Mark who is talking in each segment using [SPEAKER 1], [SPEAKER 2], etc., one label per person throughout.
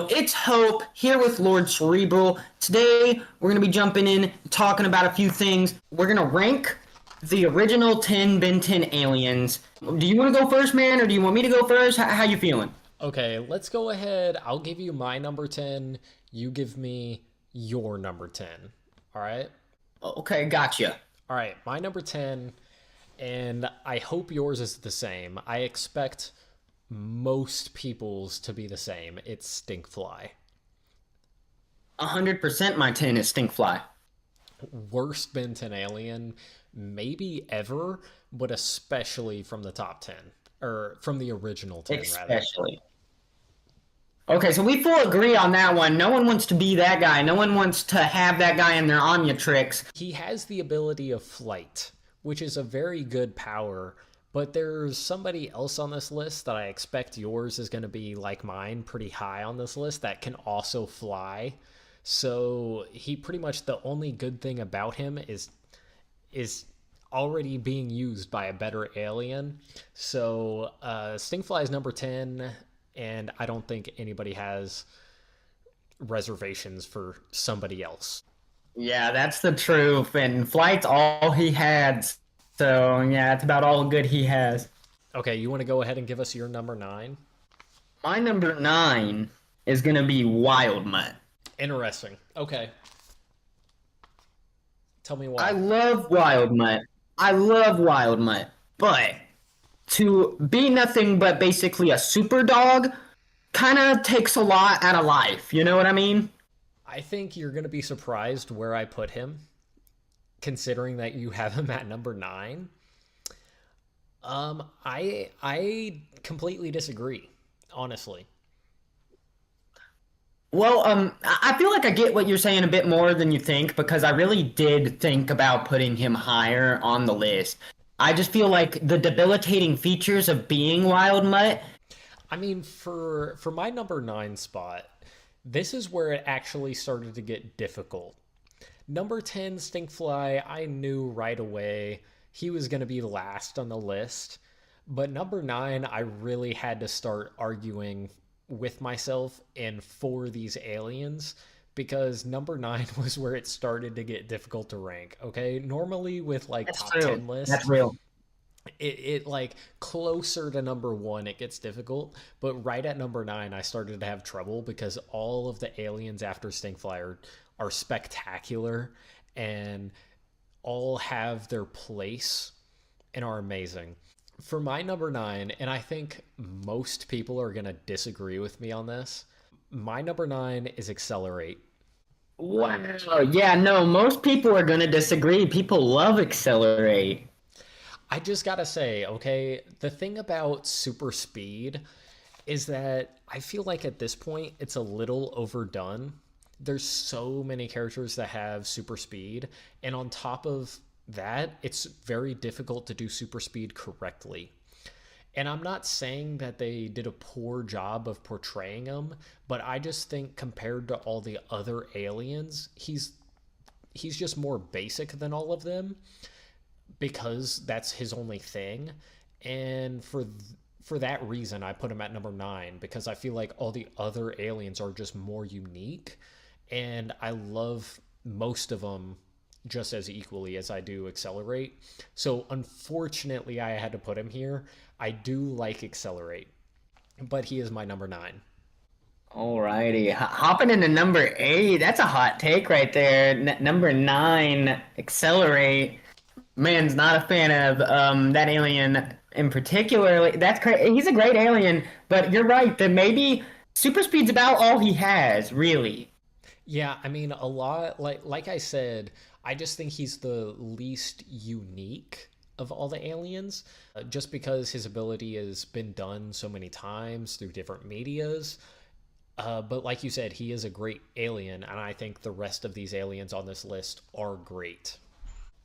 [SPEAKER 1] It's Hope here with Lord Seribral. Today, we're going to be jumping in, talking about a few things. We're going to rank the original 10 Ben 10 aliens. Do you want to go first, man, or do you want me to go first? How you feeling?
[SPEAKER 2] Okay, let's go ahead. I'll give you my number 10. You give me your number 10. All right?
[SPEAKER 1] Okay, gotcha.
[SPEAKER 2] All right, my number 10, and I hope yours is the same. I expect most people's to be the same. It's Stinkfly.
[SPEAKER 1] 100% my 10 is Stinkfly.
[SPEAKER 2] Worst Ben 10 alien, maybe ever, but especially from the top 10. Or from the original 10, rather.
[SPEAKER 1] Especially. Okay, so we full agree on that one. No one wants to be that guy. No one wants to have that guy in their Omnitrix.
[SPEAKER 2] He has the ability of flight, which is a very good power, but there's somebody else on this list that I expect yours is going to be like mine, pretty high on this list, that can also fly. So he pretty much, the only good thing about him is already being used by a better alien. So Stingfly is number 10, and I don't think anybody has reservations for somebody else.
[SPEAKER 1] Yeah, that's the truth. And Flight's all he had. So, yeah, it's about all good he has.
[SPEAKER 2] Okay, you want to go ahead and give us your number 9?
[SPEAKER 1] My number 9 is going to be Wild Mutt.
[SPEAKER 2] Interesting. Okay. Tell me
[SPEAKER 1] I
[SPEAKER 2] why.
[SPEAKER 1] love Wild Mutt. I love Wild Mutt. But to be nothing but basically a super dog kind of takes a lot out of life. You know what I mean?
[SPEAKER 2] I think you're going to be surprised where I put him, considering that you have him at number 9. I completely disagree, honestly.
[SPEAKER 1] Well, I feel like I get what you're saying a bit more than you think because I really did think about putting him higher on the list. I just feel like the debilitating features of being Wild Mutt.
[SPEAKER 2] I mean, for my number 9 spot, this is where it actually started to get difficult. Number 10, Stinkfly, I knew right away he was going to be last on the list. But number 9, I really had to start arguing with myself and for these aliens because number 9 was where it started to get difficult to rank. Okay, normally with like
[SPEAKER 1] That's
[SPEAKER 2] top
[SPEAKER 1] true.
[SPEAKER 2] 10 lists,
[SPEAKER 1] That's real.
[SPEAKER 2] it like closer to number 1 it gets difficult, but right at number 9 I started to have trouble because all of the aliens after Stinkfly are spectacular and all have their place and are amazing. For my number 9, and I think most people are going to disagree with me on this, my number 9 is Accelerate.
[SPEAKER 1] Wow. Yeah, no, most people are going to disagree. People love Accelerate.
[SPEAKER 2] I just gotta say, okay, the thing about super speed is that I feel like at this point it's a little overdone. There's so many characters that have super speed, and on top of that, it's very difficult to do super speed correctly. And I'm not saying that they did a poor job of portraying him, but I just think compared to all the other aliens, he's just more basic than all of them because that's his only thing. And for that reason, I put him at number 9 because I feel like all the other aliens are just more unique, and I love most of them just as equally as I do Accelerate. So unfortunately, I had to put him here. I do like Accelerate, but he is my number 9.
[SPEAKER 1] Alrighty. Hopping into number 8, that's a hot take right there. Number 9, Accelerate. Man's not a fan of that alien in particular. That's crazy. He's a great alien, but you're right that maybe super speed's about all he has, really.
[SPEAKER 2] Yeah, I mean a lot like I said, I just think he's the least unique of all the aliens, just because his ability has been done so many times through different medias. But like you said, he is a great alien, and I think the rest of these aliens on this list are great.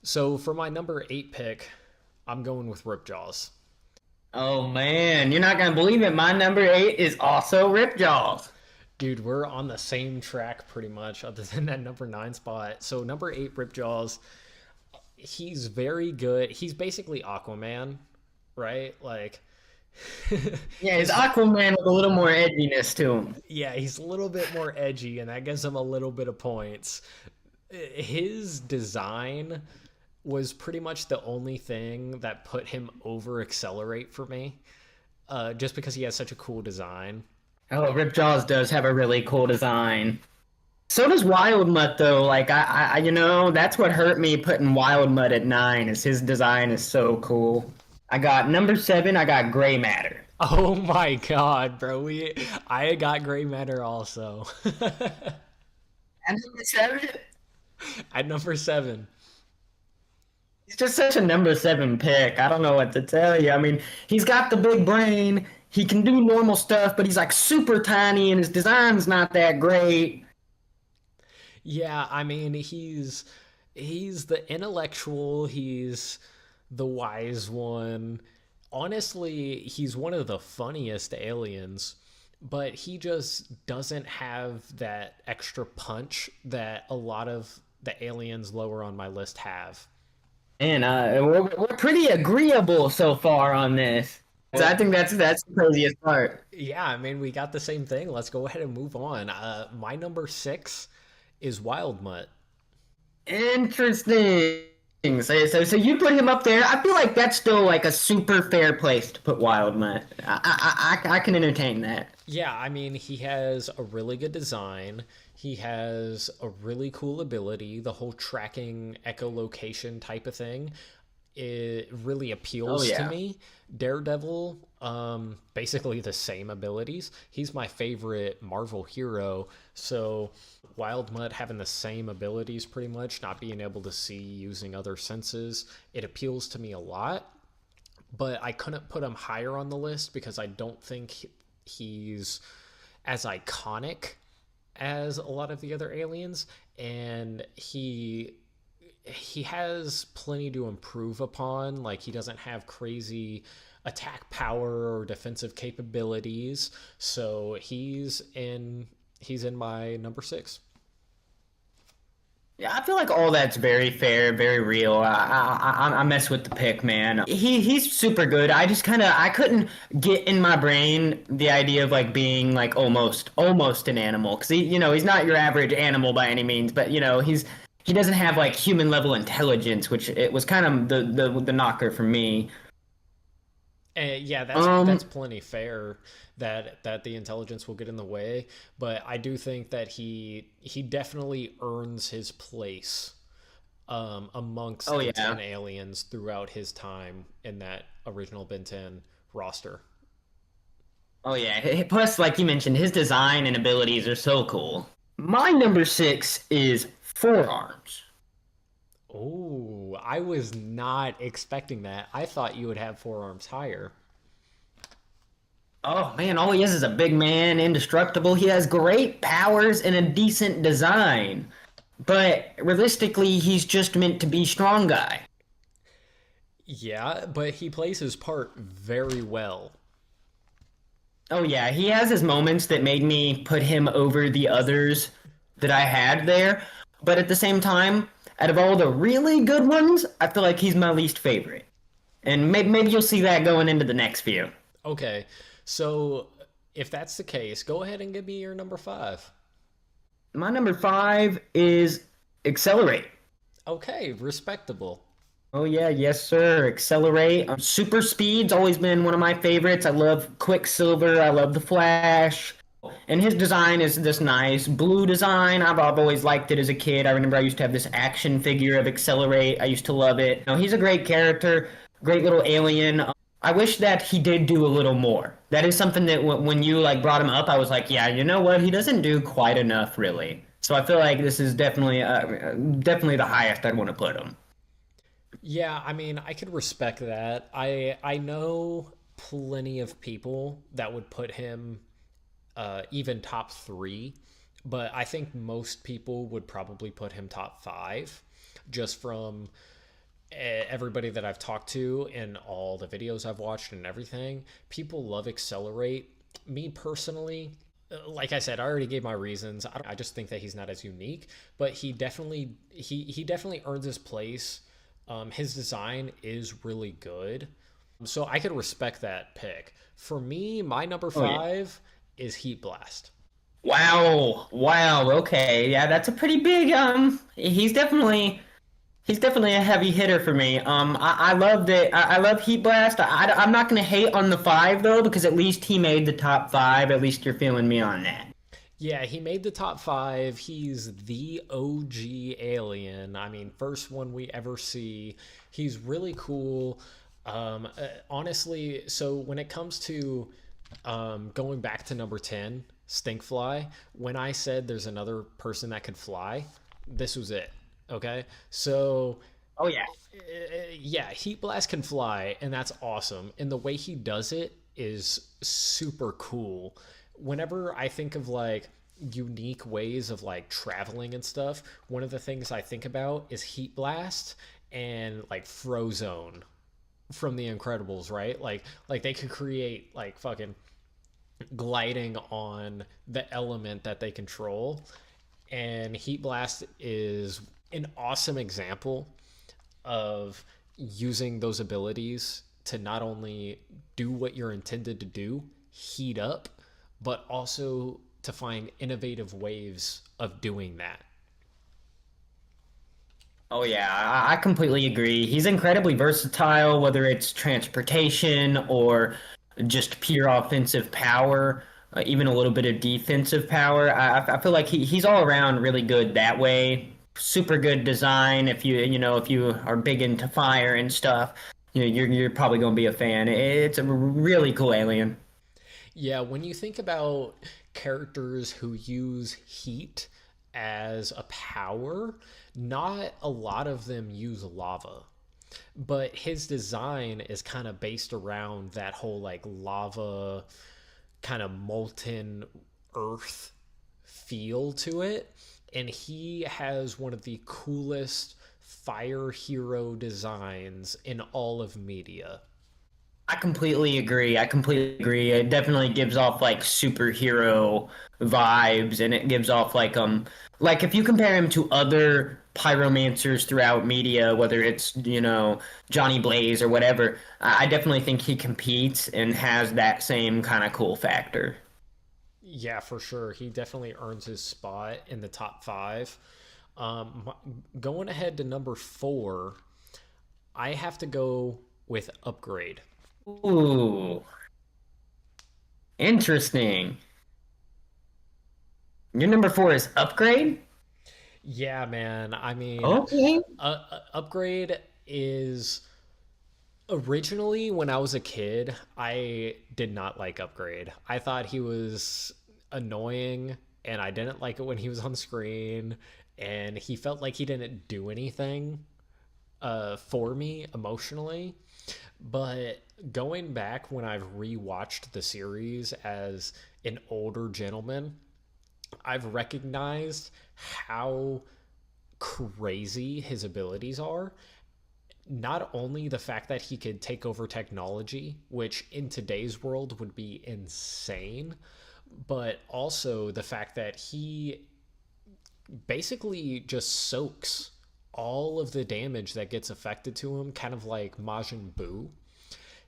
[SPEAKER 2] So for my number 8 pick, I'm going with Ripjaws.
[SPEAKER 1] Oh man, you're not gonna believe it. My number 8 is also Ripjaws.
[SPEAKER 2] Dude, we're on the same track pretty much, other than that number 9 spot. So number 8, Ripjaws, he's very good. He's basically Aquaman, right? Like
[SPEAKER 1] Yeah, he's
[SPEAKER 2] his
[SPEAKER 1] Aquaman with a little more edginess to him.
[SPEAKER 2] Yeah, he's a little bit more edgy, and that gives him a little bit of points. His design was pretty much the only thing that put him over Accelerate for me, just because he has such a cool design.
[SPEAKER 1] Oh, Ripjaws does have a really cool design. So does Wild Mutt though. Like that's what hurt me putting Wild Mutt at 9. Is his design is so cool. I got number 7. I got Gray Matter.
[SPEAKER 2] Oh my god, bro! I got Gray Matter also
[SPEAKER 1] And number 7,
[SPEAKER 2] at number 7.
[SPEAKER 1] he's just such a number 7 pick. I don't know what to tell you. I mean, he's got the big brain. He can do normal stuff, but he's like super tiny, and his design's not that great.
[SPEAKER 2] Yeah, I mean he's the intellectual, he's the wise one. Honestly, he's one of the funniest aliens, but he just doesn't have that extra punch that a lot of the aliens lower on my list have.
[SPEAKER 1] And we're pretty agreeable so far on this. So I
[SPEAKER 2] Well,
[SPEAKER 1] think that's the craziest part.
[SPEAKER 2] yeah, I mean we got the same thing. Let's go ahead and move on. My number 6 is Wild Mutt.
[SPEAKER 1] Interesting. So you put him up there. I feel like that's still like a super fair place to put Wild Mutt. I can entertain that.
[SPEAKER 2] Yeah, I mean, he has a really good design. He has a really cool ability. The whole tracking echolocation type of thing, it really
[SPEAKER 1] Oh
[SPEAKER 2] appeals to
[SPEAKER 1] yeah.
[SPEAKER 2] me. Daredevil, basically the same abilities. He's my favorite Marvel hero. So Wild Mutt having the same abilities pretty much, not being able to see using other senses, it appeals to me a lot, but I couldn't put him higher on the list because I don't think he's as iconic as a lot of the other aliens, and he has plenty to improve upon. Like he doesn't have crazy attack power or defensive capabilities, so he's in my number 6.
[SPEAKER 1] Yeah, I feel like all that's very fair, very real. I mess with the pick, man. He's super good. I couldn't get in my brain the idea of like being like almost an animal because he's not your average animal by any means, but he doesn't have like human level intelligence, which it was kind of the knocker for me.
[SPEAKER 2] Yeah, that's
[SPEAKER 1] Um,
[SPEAKER 2] plenty fair that the intelligence will get in the way, but I do think that he definitely earns his place
[SPEAKER 1] oh
[SPEAKER 2] amongst the
[SPEAKER 1] yeah.
[SPEAKER 2] 10 aliens throughout his time in that original Ben 10 roster.
[SPEAKER 1] Oh yeah. Plus, like you mentioned, his design and abilities are so cool. My number 6 is Forearms.
[SPEAKER 2] Oh, I was not expecting that. I thought you would have forearms higher.
[SPEAKER 1] Oh man, all he is a big man, indestructible. He has great powers and a decent design. But realistically, he's just meant to be strong guy.
[SPEAKER 2] Yeah, but he plays his part very well.
[SPEAKER 1] Oh yeah, he has his moments that made me put him over the others that I had there. But at the same time, out of all the really good ones, I feel like he's my least favorite. And maybe you'll see that going into the next few.
[SPEAKER 2] Okay, so if that's the case, go ahead and give me your number 5.
[SPEAKER 1] My number 5 is Accelerate.
[SPEAKER 2] Okay, respectable.
[SPEAKER 1] Oh yeah, yes sir. Accelerate. Super Speed's always been one of my favorites. I love Quicksilver. I love the Flash. And his design is this nice blue design. I've always liked it as a kid. I remember I used to have this action figure of Accelerate. I used to love it. He's a great character, great little alien. I wish that he did do a little more. That is something that when you like brought him up, I was like, yeah, you know what? He doesn't do quite enough, really. So I feel like this is definitely the highest I'd want to put him.
[SPEAKER 2] Yeah, I mean, I could respect that. I know plenty of people that would put him even top 3, but I think most people would probably put him top 5 just from everybody that I've talked to and all the videos I've watched and everything. People love Accelerate. Me personally, like I said, I already gave my reasons. I just think that he's not as unique, but he definitely earns his place. His design is really good. So I could respect that pick. For me, my number
[SPEAKER 1] Oh yeah.
[SPEAKER 2] five is Heat Blast.
[SPEAKER 1] Wow. Wow. Okay. Yeah, that's a pretty big he's definitely a heavy hitter for me. I love that. I love Heat Blast. I'm not gonna hate on the five though, because at least he made the top five. At least you're feeling me on that.
[SPEAKER 2] Yeah, he made the top five. He's the OG alien. I mean, first one we ever see. He's really cool. Honestly, so when it comes to going back to number 10, Stinkfly, when I said there's another person that could fly, this was it. Okay? So
[SPEAKER 1] Oh yeah.
[SPEAKER 2] yeah, Heat Blast can fly, and that's awesome. And the way he does it is super cool. Whenever I think of like unique ways of like traveling and stuff, one of the things I think about is Heat Blast and like Frozone from The Incredibles, right? Like they could create like fucking gliding on the element that they control. And Heat Blast is an awesome example of using those abilities to not only do what you're intended to do, heat up, but also to find innovative ways of doing that.
[SPEAKER 1] Oh yeah, I completely agree. He's incredibly versatile, whether it's transportation or just pure offensive power, even a little bit of defensive power. I feel like he's all around really good that way. Super good design. If you are big into fire and stuff, you're probably gonna be a fan. It's a really cool alien.
[SPEAKER 2] Yeah, when you think about characters who use heat as a power, not a lot of them use lava. But his design is kind of based around that whole like lava kind of molten earth feel to it. And he has one of the coolest fire hero designs in all of media.
[SPEAKER 1] I completely agree. I completely agree. It definitely gives off like superhero vibes, and it gives off like if you compare him to other pyromancers throughout media, whether it's, Johnny Blaze or whatever, I definitely think he competes and has that same kind of cool factor.
[SPEAKER 2] Yeah, for sure. He definitely earns his spot in the top five. Going ahead to number four, I have to go with Upgrade.
[SPEAKER 1] Ooh, interesting. Your number four is Upgrade?
[SPEAKER 2] Yeah, man. I mean,
[SPEAKER 1] Okay.
[SPEAKER 2] Upgrade is originally when I was a kid, I did not like Upgrade. I thought he was annoying and I didn't like it when he was on screen and he felt like he didn't do anything for me emotionally. But going back when I've rewatched the series as an older gentleman, I've recognized how crazy his abilities are. Not only the fact that he could take over technology, which in today's world would be insane, but also the fact that he basically just soaks all of the damage that gets affected to him, kind of like Majin Buu.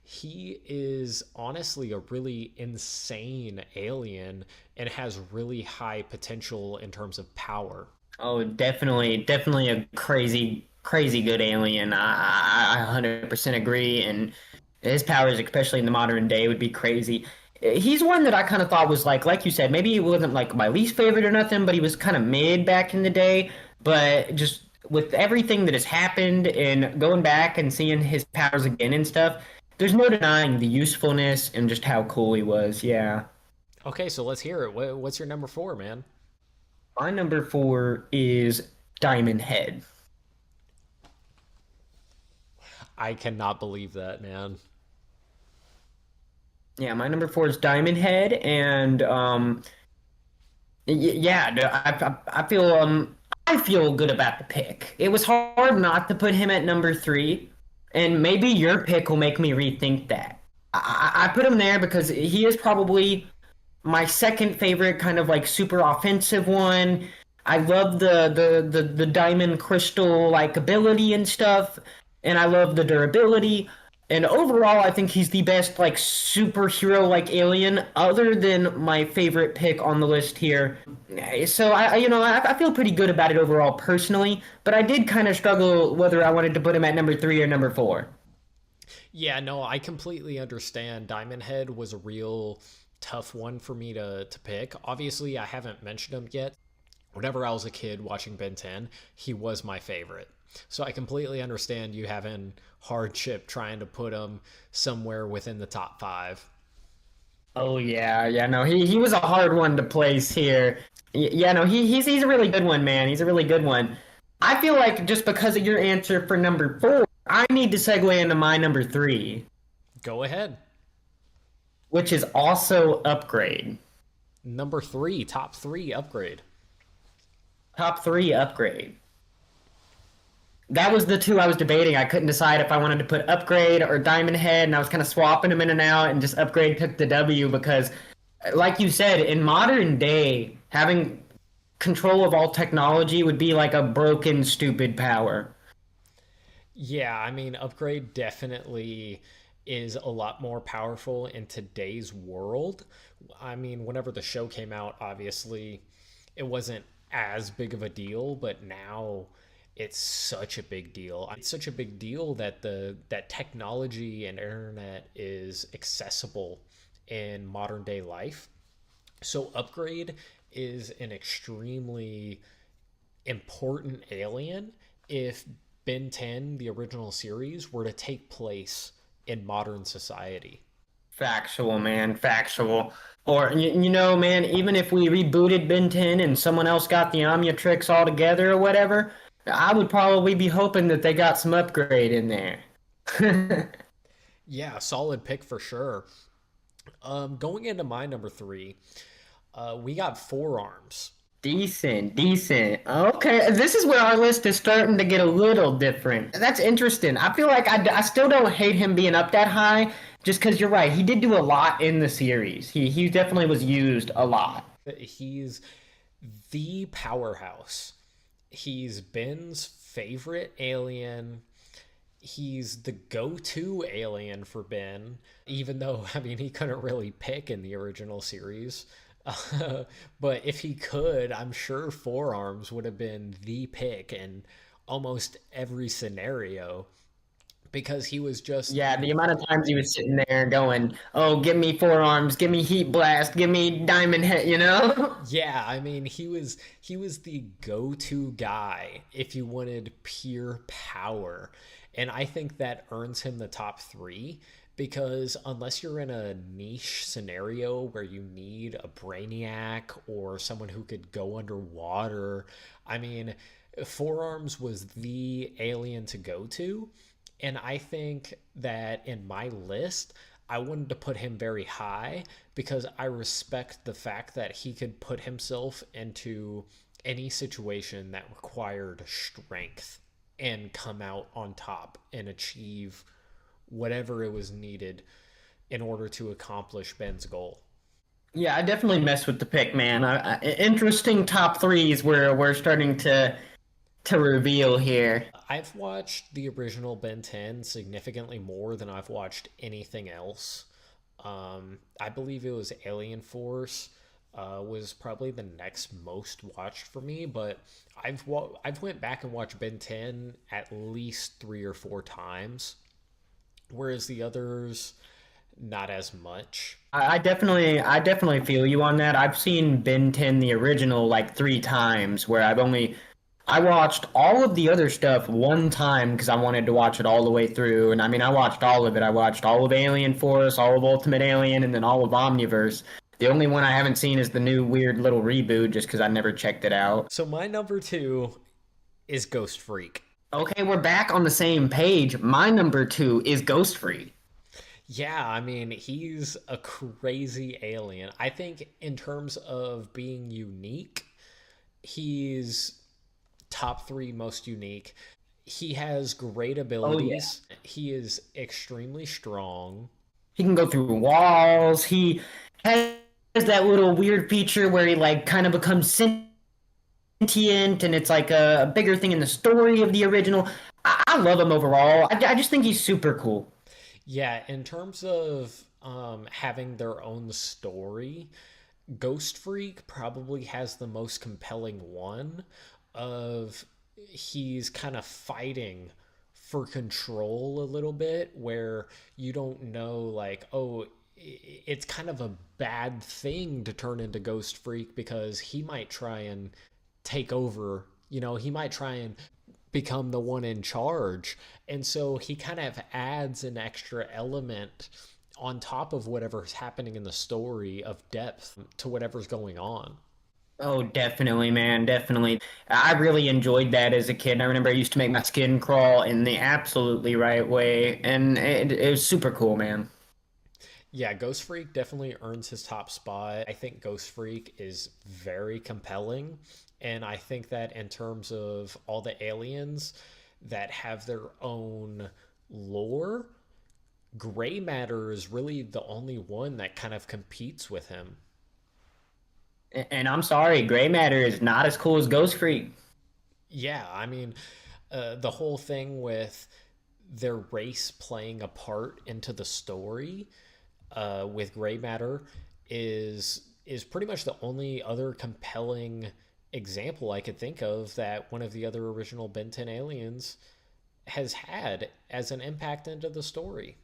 [SPEAKER 2] He is honestly a really insane alien and has really high potential in terms of power.
[SPEAKER 1] Oh, definitely, definitely a crazy, crazy good alien. I 100% agree, and his powers, especially in the modern day, would be crazy. He's one that I kind of thought was like you said, maybe he wasn't like my least favorite or nothing, but he was kind of mid back in the day. But just with everything that has happened and going back and seeing his powers again and stuff, there's no denying the usefulness and just how cool he was. Yeah.
[SPEAKER 2] Okay, so let's hear it. What's your number four, man?
[SPEAKER 1] My number four is Diamond Head.
[SPEAKER 2] I cannot believe that, man.
[SPEAKER 1] Yeah, my number four is Diamond Head, and yeah, I feel good about the pick. It was hard not to put him at number three, and maybe your pick will make me rethink that. I put him there because he is probably my second favorite kind of like super offensive one. I love the diamond crystal like ability and stuff, and I love the durability. And overall, I think he's the best like superhero like alien, other than my favorite pick on the list here. So I feel pretty good about it overall personally, but I did kind of struggle whether I wanted to put him at number three or number four.
[SPEAKER 2] Yeah, no, I completely understand. Diamond Head was a real tough one for me to pick. Obviously, I haven't mentioned him yet. Whenever I was a kid watching Ben 10, he was my favorite. So I completely understand you having hardship trying to put him somewhere within the top five.
[SPEAKER 1] Oh yeah, no, he was a hard one to place here. Yeah, no, he's a really good one, man. He's a really good one. I feel like just because of your answer for number four, I need to segue into my number three,
[SPEAKER 2] Go ahead.
[SPEAKER 1] which is also Upgrade.
[SPEAKER 2] Number three, top three upgrade.
[SPEAKER 1] Top three Upgrade. That was the two I was debating. I couldn't decide if I wanted to put Upgrade or Diamond Head, and I was kind of swapping them in and out, and just Upgrade took the W because, like you said, in modern day, having control of all technology would be like a broken, stupid power.
[SPEAKER 2] Yeah, I mean, Upgrade definitely is a lot more powerful in today's world. I mean, whenever the show came out, obviously it wasn't as big of a deal, but now it's such a big deal. It's such a big deal that the that technology and internet is accessible in modern day life. So Upgrade is an extremely important alien if Ben 10, the original series, were to take place in modern society.
[SPEAKER 1] Factual, man, factual. Or man, even if we rebooted Ben 10 and someone else got the Omnitrix all together or whatever, I would probably be hoping that they got some Upgrade in there.
[SPEAKER 2] Yeah, solid pick for sure. Going into my number three, we got forearms.
[SPEAKER 1] Decent, decent. Okay, this is where our list is starting to get a little different. That's interesting. I feel like I still don't hate him being up that high, just because you're right. He did do a lot in the series. He definitely was used a lot.
[SPEAKER 2] He's the powerhouse. He's Ben's favorite alien. He's the go-to alien for Ben, even though I mean he couldn't really pick in the original series. But if he could, I'm sure forearms would have been the pick in almost every scenario because he was just
[SPEAKER 1] Yeah, the amount of times he was sitting there going, "Oh, give me forearms, give me heat blast, give me diamond head," you know?
[SPEAKER 2] yeah, I mean he was the go-to guy if you wanted pure power. And I think that earns him the top 3 because unless you're in a niche scenario where you need a brainiac or someone who could go underwater, I mean, Forearms was the alien to go to. And I think that in my list, I wanted to put him very high because I respect the fact that he could put himself into any situation that required strength and come out on top and achieve whatever it was needed in order to accomplish Ben's goal.
[SPEAKER 1] Yeah, I definitely messed with the pick, man. Interesting top threes we're starting to reveal here.
[SPEAKER 2] I've watched the original Ben 10 significantly more than I've watched anything else. I believe it was Alien Force was probably the next most watched for me, but I've went back and watched Ben 10 at least 3 or 4 times, whereas the others not as much.
[SPEAKER 1] I definitely feel you on that. I've seen Ben 10 the original like three times, where I watched all of the other stuff one time because I wanted to watch it all the way through. And I mean, I watched all of it. I watched all of Alien Force, all of Ultimate Alien, and then all of Omniverse. The only one I haven't seen is the new weird little reboot just because I never checked it out.
[SPEAKER 2] So my number 2 is Ghost Freak.
[SPEAKER 1] Okay, we're back on the same page. My number two is Ghost Freak.
[SPEAKER 2] Yeah, I mean, he's a crazy alien. I think in terms of being unique, he's top 3 most unique. He has great
[SPEAKER 1] Oh yeah.
[SPEAKER 2] abilities. He is extremely strong.
[SPEAKER 1] He can go through walls. He has that little weird feature where he like kind of becomes sentient, and it's like a bigger thing in the story of the original. I love him overall. I just think he's super cool.
[SPEAKER 2] Yeah, in terms of having their own story, Ghost Freak probably has the most compelling one of he's kind of fighting for control a little bit where you don't know like oh it's kind of a bad thing to turn into Ghost Freak because he might try and take over, he might try and become the one in charge. And so he kind of adds an extra element on top of whatever's happening in the story of depth to whatever's going on.
[SPEAKER 1] Oh, definitely, man, definitely. I really enjoyed that as a kid. I remember I used to make my skin crawl in the absolutely right way, and it was super cool, man.
[SPEAKER 2] Yeah, Ghost Freak definitely earns his top spot. I think Ghost Freak is very compelling. And I think that in terms of all the aliens that have their own lore, Gray Matter is really the only one that kind of competes with him.
[SPEAKER 1] And I'm sorry, gray matter is not as cool as Ghost Freak.
[SPEAKER 2] Yeah, I mean, the whole thing with their race playing a part into the story with Gray Matter is pretty much the only other compelling example I could think of that one of the other original Ben 10 aliens has had as an impact into the story,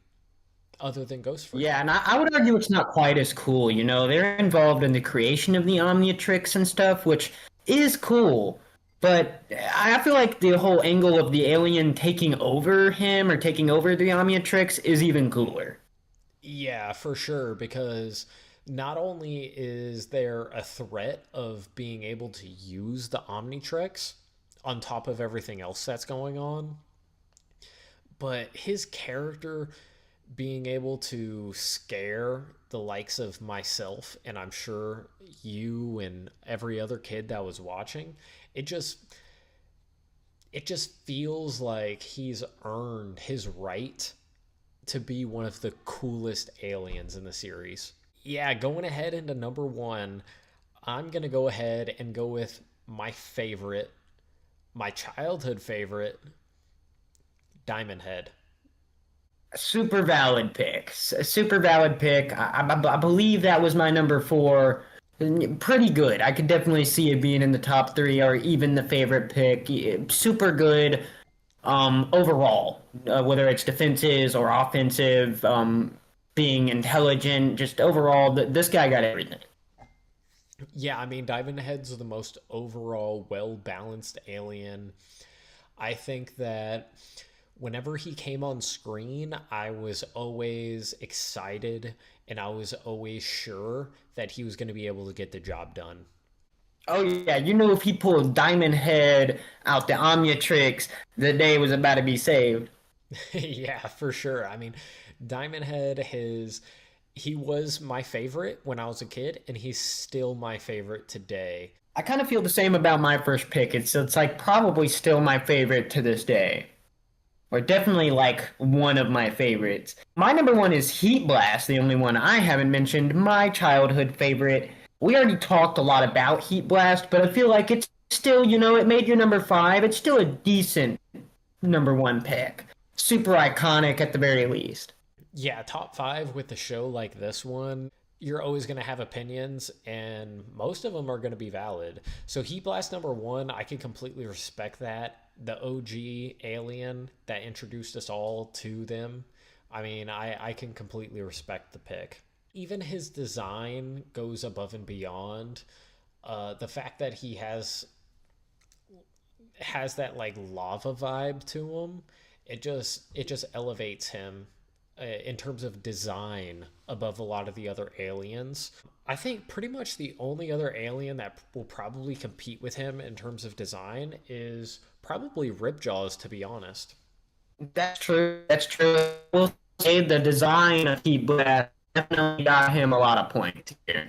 [SPEAKER 2] other than Ghost Freak.
[SPEAKER 1] Yeah, and I would argue it's not quite as cool. You know, they're involved in the creation of the Omnitrix and stuff, which is cool. But I feel like the whole angle of the alien taking over him or taking over the Omnitrix is even cooler.
[SPEAKER 2] Yeah, for sure, because not only is there a threat of being able to use the Omnitrix on top of everything else that's going on, but his character being able to scare the likes of myself and I'm sure you and every other kid that was watching, it just it just feels like he's earned his right to be one of the coolest aliens in the series. Yeah, going ahead into number 1, I'm going to go ahead and go with my favorite, my childhood favorite, Diamond Head.
[SPEAKER 1] Super valid pick. Super valid pick. I believe that was my number four. Pretty good. I could definitely see it being in the top three or even the favorite pick. Super good overall, whether it's defensive or offensive, being intelligent, just overall, this guy got everything.
[SPEAKER 2] Yeah, I mean, Diamond Head's the most overall well balanced alien. I think that whenever he came on screen, I was always excited and I was always sure that he was going to be able to get the job done.
[SPEAKER 1] Oh yeah, you knew if he pulled Diamond Head out the Omnitrix, the day was about to be saved.
[SPEAKER 2] Yeah, for sure. I mean, Diamond Head, he was my favorite when I was a kid, and he's still my favorite today.
[SPEAKER 1] I kind of feel the same about my first pick. It's like probably still my favorite to this day. Or definitely like one of my favorites. My number one is Heat Blast, the only one I haven't mentioned. My childhood favorite. We already talked a lot about Heat Blast, but I feel like it's still, it made your number five. It's still a decent number one pick. Super iconic at the very least.
[SPEAKER 2] Yeah, top five with a show like this one, you're always going to have opinions, and most of them are going to be valid. So, Heat Blast number 1, I can completely respect that. The OG alien that introduced us all to them. I mean, I can completely respect the pick. Even his design goes above and beyond. The fact that he has that like lava vibe to him, it just elevates him in terms of design above a lot of the other aliens. I think pretty much the only other alien that will probably compete with him in terms of design is probably Ripjaws, to be honest.
[SPEAKER 1] That's true. That's true. We'll say the design of Heat Blast definitely got him a lot of points here.